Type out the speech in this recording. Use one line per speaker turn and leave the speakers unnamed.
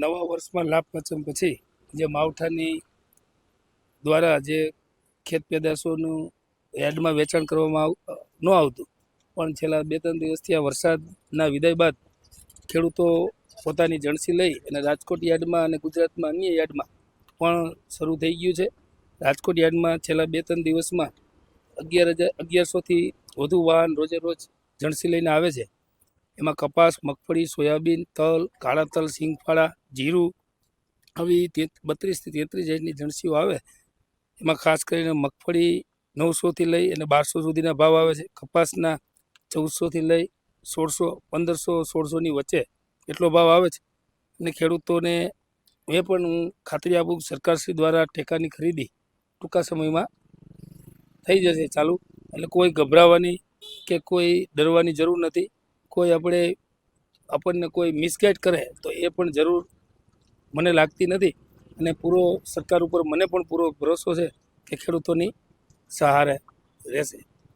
નવા વર્ષમાં લાભ પંચમ પછી જે માવઠાની દ્વારા જે ખેત પેદાશોનું યાર્ડમાં વેચાણ કરવામાં ન આવતું, પણ છેલ્લા 2-3 દિવસથી આ વરસાદના વિદાય બાદ ખેડૂતો પોતાની જણસી લઈ અને રાજકોટ યાર્ડમાં અને ગુજરાતમાં અન્ય યાર્ડમાં પણ શરૂ થઈ ગયું છે. રાજકોટ યાર્ડમાં છેલ્લા 2-3 દિવસમાં 1100થી વધુ વાહન રોજે રોજ જણસી લઈને આવે છે. એમાં કપાસ, મગફળી, સોયાબીન, તલ, કાળા તલ, સિંગફાળા, જીરું આવી 32થી 33 જેટલી જણસીઓ આવે. એમાં ખાસ કરીને મગફળી 900થી લઈ અને 1200 સુધીના ભાવ આવે છે. કપાસના 1400થી લઈ 1600, 1500, 1600ની વચ્ચે એટલો ભાવ આવે છે. અને ખેડૂતોને એ પણ હું ખાતરી આપું સરકારશ્રી દ્વારા ટેકાની ખરીદી ટૂંકા સમયમાં થઈ જશે ચાલુ. એટલે કોઈ ગભરાવાની કે કોઈ ડરવાની જરૂર નથી. કોઈ આપણને કોઈ મિસગાઈડ કરે તો એ પણ જરૂર મને લાગતી નથી. અને સરકાર ઉપર મને પણ પૂરો ભરોસો છે કે ખેડૂતોની સહારે રહેશે.